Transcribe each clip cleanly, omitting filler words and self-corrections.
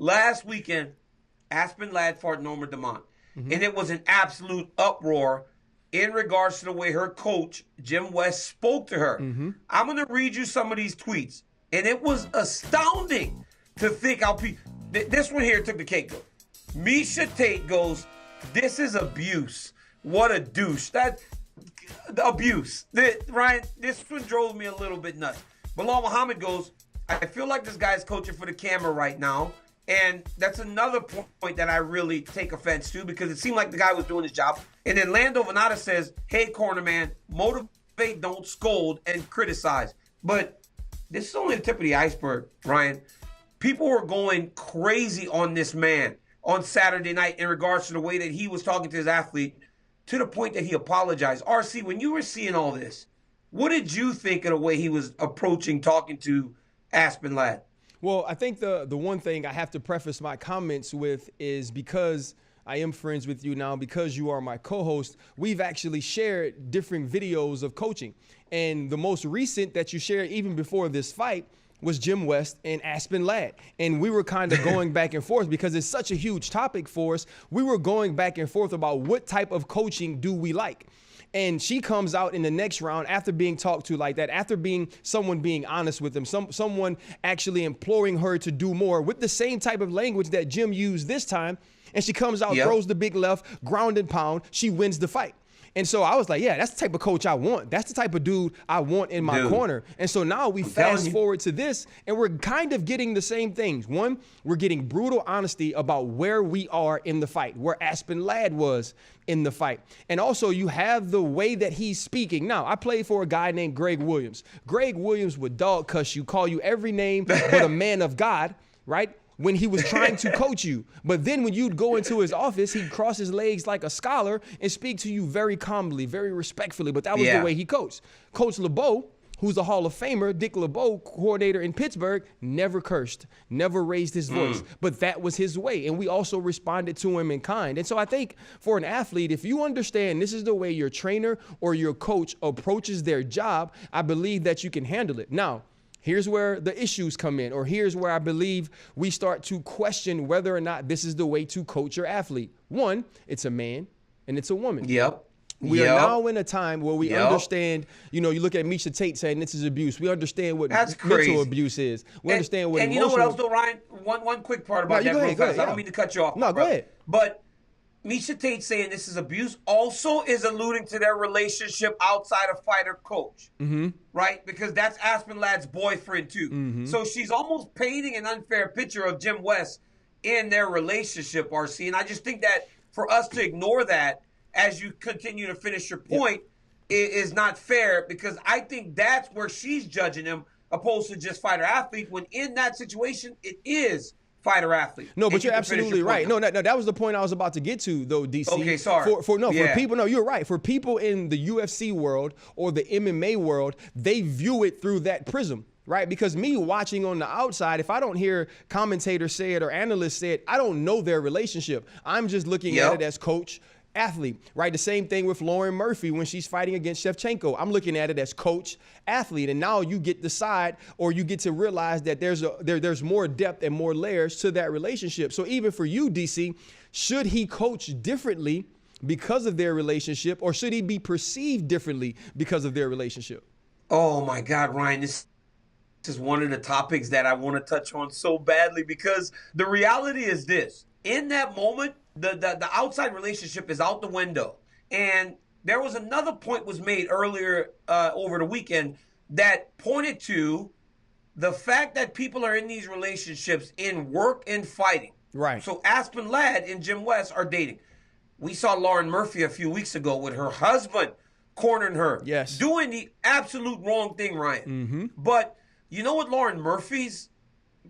last weekend, Aspen Ladd fought Norma Dumont. And it was an absolute uproar in regards to the way her coach, Jim West, spoke to her. I'm going to read you some of these tweets. And it was astounding to think how this one here took the cake, though. Misha Tate goes, "This is abuse. What a douche." That abuse. Ryan, this one drove me a little bit nuts. Bilal Muhammad goes, "I feel like this guy's coaching for the camera right now." And that's another point that I really take offense to, because it seemed like the guy was doing his job. And then Lando Venata says, "Hey, corner man, motivate, don't scold and criticize." But this is only the tip of the iceberg, Ryan. People were going crazy on this man on Saturday night in regards to the way that he was talking to his athlete, to the point that he apologized. RC, when you were seeing all this, what did you think of the way he was approaching talking to Aspen Ladd? Well, I think the one thing I have to preface my comments with is, because I am friends with you now, because you are my co-host, we've actually shared different videos of coaching. And the most recent that you shared even before this fight was Jim West and Aspen Ladd. And we were kind of going back and forth because it's such a huge topic for us. We were going back and forth about what type of coaching do we like. And she comes out in the next round after being talked to like that, after someone being honest with them, someone actually imploring her to do more with the same type of language that Jim used this time. And she comes out, throws the big left, ground and pound. She wins the fight. And so I was like, yeah, that's the type of coach I want. That's the type of dude I want in my corner. And so now we fast forward to this, and we're kind of getting the same things. One, we're getting brutal honesty about where we are in the fight, where Aspen Ladd was in the fight. And also you have the way that he's speaking. Now, I played for a guy named Greg Williams. Greg Williams would dog cuss you, call you every name but a man of God, right? When he was trying to coach you. But then when you'd go into his office, he'd cross his legs like a scholar and speak to you very calmly, very respectfully. But that was the way he coached. Coach LeBeau, who's a Hall of Famer, Dick LeBeau, coordinator in Pittsburgh, never cursed, never raised his voice. But that was his way. And we also responded to him in kind. And so I think for an athlete, if you understand this is the way your trainer or your coach approaches their job, I believe that you can handle it. Now, here's where the issues come in, or here's where I believe we start to question whether or not this is the way to coach your athlete. One, it's a man and it's a woman. We are now in a time where we understand, you look at Misha Tate saying this is abuse. We understand what mental abuse is. We understand what emotional. And you know what else though, Ryan? One quick part about that real fast. I don't mean to cut you off. No, go ahead. But Misha Tate saying this is abuse also is alluding to their relationship outside of fighter-coach, right? Because that's Aspen Ladd's boyfriend too. So she's almost painting an unfair picture of Jim West in their relationship, RC. And I just think that for us to ignore that as you continue to finish your point is not fair, because I think that's where she's judging him opposed to just fighter-athlete, when in that situation it is fighter athlete. No, but you're absolutely right. No, that was the point I was about to get to, though, DC. Okay, sorry. For people, no, you're right. For people in the UFC world or the MMA world, they view it through that prism, right? Because me watching on the outside, if I don't hear commentators say it or analysts say it, I don't know their relationship. I'm just looking at it as coach, athlete, right? The same thing with Lauren Murphy when she's fighting against Shevchenko. I'm looking at it as coach, athlete. And now you get the side, or you get to realize that there's more depth and more layers to that relationship. So even for you, DC, should he coach differently because of their relationship, or should he be perceived differently because of their relationship? Oh my God, Ryan, this is one of the topics that I want to touch on so badly, because the reality is this. In that moment, the outside relationship is out the window. And there was another point was made earlier over the weekend that pointed to the fact that people are in these relationships in work and fighting. Right. So Aspen Ladd and Jim West are dating. We saw Lauren Murphy a few weeks ago with her husband cornering her. Yes. Doing the absolute wrong thing, Ryan. But you know what Lauren Murphy's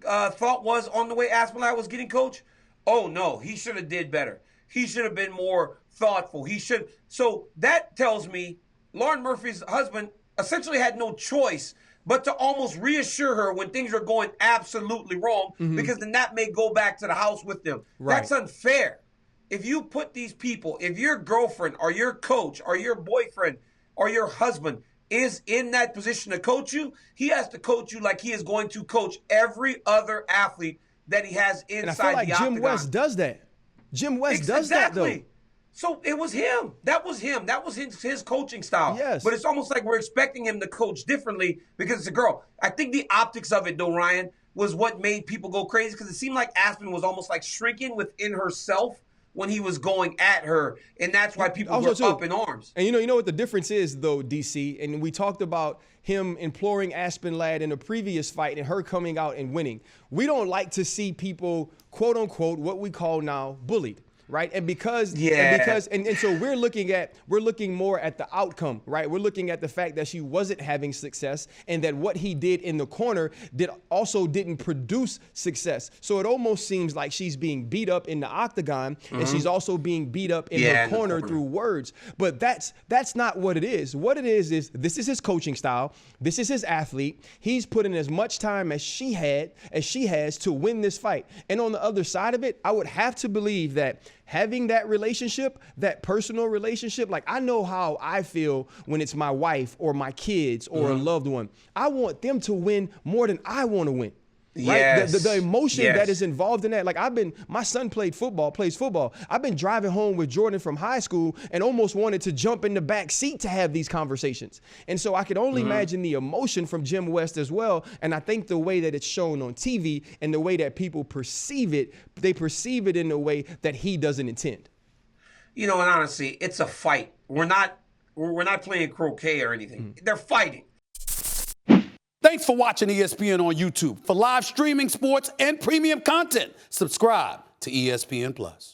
thought was on the way Aspen Ladd was getting coached? Oh, no, he should have did better. He should have been more thoughtful. So that tells me Lauren Murphy's husband essentially had no choice but to almost reassure her when things are going absolutely wrong, because then that may go back to the house with them. Right. That's unfair. If you put these people, if your girlfriend or your coach or your boyfriend or your husband is in that position to coach you, he has to coach you like he is going to coach every other athlete that he has inside and I feel like the Jim octagon. West does that. Jim West does that, though. So it was him. That was him. That was his coaching style. Yes. But it's almost like we're expecting him to coach differently because it's a girl. I think the optics of it, though, Ryan, was what made people go crazy because it seemed like Aspen was almost like shrinking within herself when he was going at her, and that's why people were up in arms. And you know what the difference is, though, DC, and we talked about him imploring Aspen Ladd in a previous fight and her coming out and winning. We don't like to see people, quote unquote, what we call now bullied. Right. And because so we're looking more at the outcome. Right. We're looking at the fact that she wasn't having success and that what he did in the corner didn't produce success. So it almost seems like she's being beat up in the octagon and she's also being beat up in the corner through words. But that's not what it is. What it is this is his coaching style. This is his athlete. He's put in as much time as she has to win this fight. And on the other side of it, I would have to believe that having that relationship, that personal relationship, like I know how I feel when it's my wife or my kids or a loved one. I want them to win more than I want to win. Right? Yes. The emotion that is involved in that. Like my son plays football. I've been driving home with Jordan from high school and almost wanted to jump in the back seat to have these conversations. And so I could only imagine the emotion from Jim West as well. And I think the way that it's shown on TV and the way that people perceive it, they perceive it in a way that he doesn't intend. You know, and honestly, it's a fight. We're not playing croquet or anything. They're fighting. Thanks for watching ESPN on YouTube. For live streaming sports and premium content, subscribe to ESPN+.